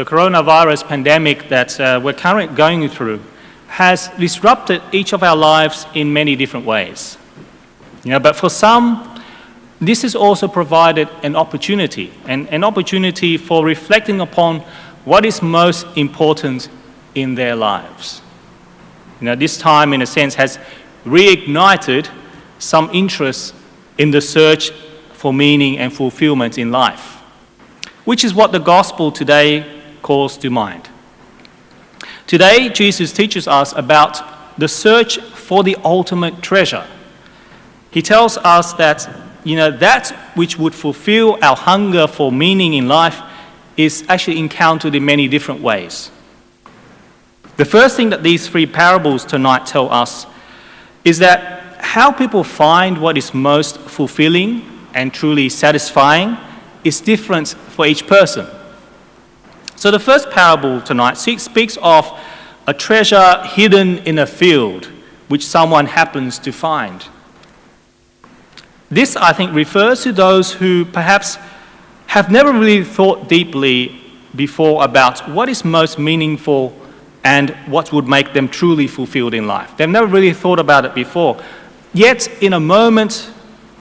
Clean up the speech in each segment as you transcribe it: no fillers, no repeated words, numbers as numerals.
the coronavirus pandemic that we're currently going through has disrupted each of our lives in many different ways. But for some, this has also provided an opportunity for reflecting upon what is most important in their lives. This time, in a sense, has reignited some interest in the search for meaning and fulfillment in life, which is what the gospel today calls to mind. Today, Jesus teaches us about the search for the ultimate treasure. He tells us that, that which would fulfill our hunger for meaning in life is actually encountered in many different ways. The first thing that these three parables tonight tell us is that how people find what is most fulfilling and truly satisfying is different for each person. So the first parable tonight speaks of a treasure hidden in a field which someone happens to find. This, I think, refers to those who perhaps have never really thought deeply before about what is most meaningful and what would make them truly fulfilled in life. They've never really thought about it before. Yet, in a moment,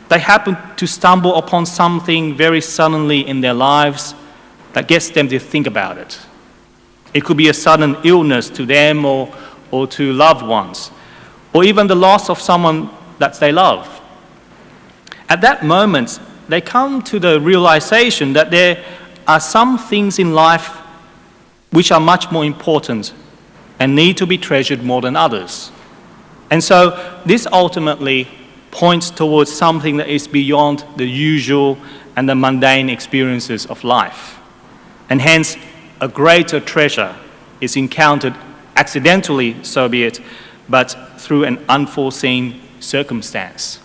they happen to stumble upon something very suddenly in their lives that gets them to think about it. It could be a sudden illness to them or to loved ones, or even the loss of someone that they love. At that moment, they come to the realization that there are some things in life which are much more important and need to be treasured more than others. And so this ultimately points towards something that is beyond the usual and the mundane experiences of life. And hence, a greater treasure is encountered accidentally, so be it, but through an unforeseen circumstance.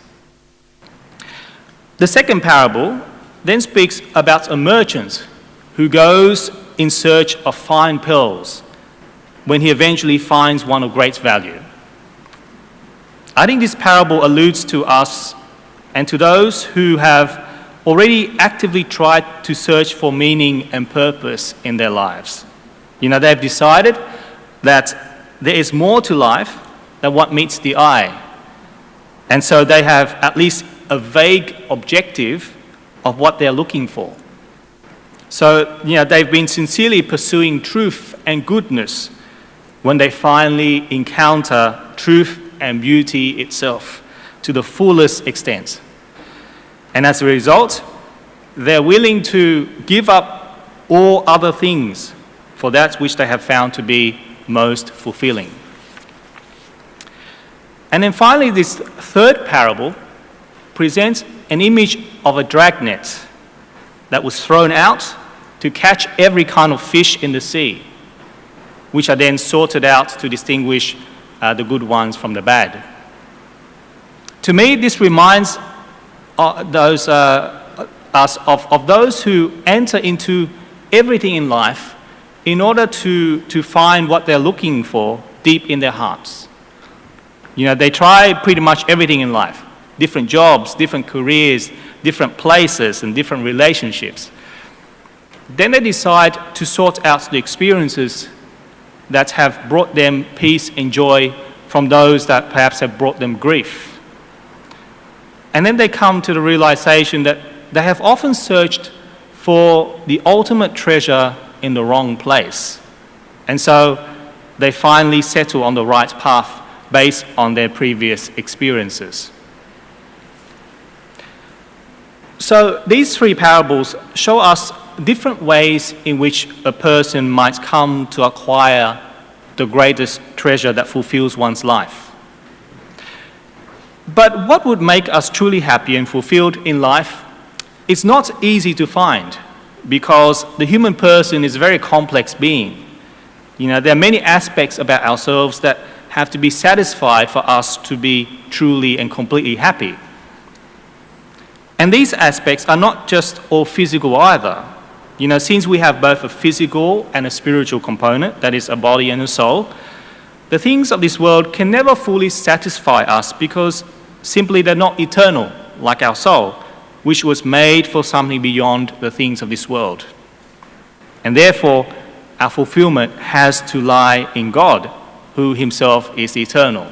The second parable then speaks about a merchant who goes in search of fine pearls when he eventually finds one of great value. I think this parable alludes to us and to those who have already actively tried to search for meaning and purpose in their lives. They've decided that there is more to life than what meets the eye. And so they have at least a vague objective of what they're looking for. So, they've been sincerely pursuing truth and goodness when they finally encounter truth and beauty itself to the fullest extent. And as a result, they're willing to give up all other things for that which they have found to be most fulfilling. And then finally, this third parable presents an image of a dragnet that was thrown out to catch every kind of fish in the sea, which are then sorted out to distinguish the good ones from the bad. To me, this reminds us of those who enter into everything in life in order to find what they're looking for deep in their hearts. They try pretty much everything in life. Different jobs, different careers, different places, and different relationships. Then they decide to sort out the experiences that have brought them peace and joy from those that perhaps have brought them grief. And then they come to the realization that they have often searched for the ultimate treasure in the wrong place. And so they finally settle on the right path based on their previous experiences. So these three parables show us different ways in which a person might come to acquire the greatest treasure that fulfills one's life. But what would make us truly happy and fulfilled in life is not easy to find, because the human person is a very complex being. There are many aspects about ourselves that have to be satisfied for us to be truly and completely happy. And these aspects are not just all physical either. Since we have both a physical and a spiritual component, that is a body and a soul, the things of this world can never fully satisfy us because simply they're not eternal like our soul, which was made for something beyond the things of this world. And therefore, our fulfillment has to lie in God, who himself is eternal.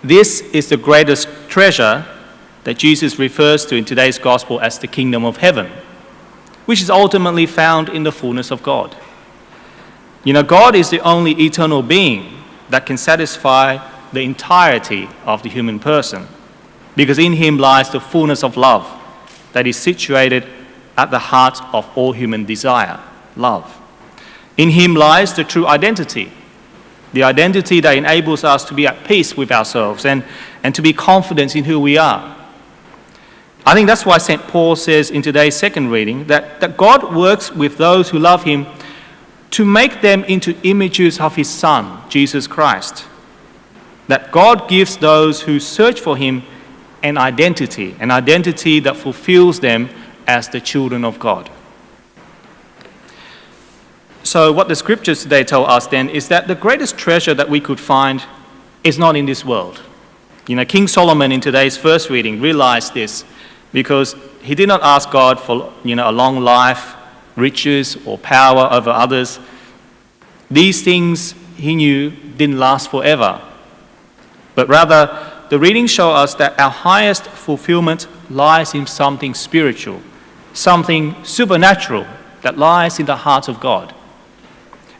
This is the greatest treasure that Jesus refers to in today's gospel as the kingdom of heaven, which is ultimately found in the fullness of God. You know, God is the only eternal being that can satisfy the entirety of the human person, because in him lies the fullness of love that is situated at the heart of all human desire, love. In him lies the true identity, the identity that enables us to be at peace with ourselves and to be confident in who we are. I think that's why St. Paul says in today's second reading that God works with those who love him to make them into images of his Son, Jesus Christ. That God gives those who search for him an identity that fulfills them as the children of God. So what the scriptures today tell us then is that the greatest treasure that we could find is not in this world. You know, King Solomon in today's first reading realized this because he did not ask God for, a long life, riches, or power over others. These things he knew didn't last forever. But rather, the readings show us that our highest fulfillment lies in something spiritual, something supernatural that lies in the heart of God.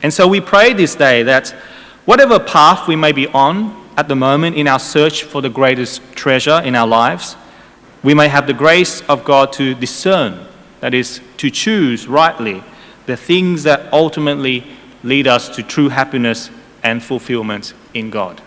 And so we pray this day that whatever path we may be on at the moment in our search for the greatest treasure in our lives, we may have the grace of God to discern, that is, to choose rightly the things that ultimately lead us to true happiness and fulfillment in God.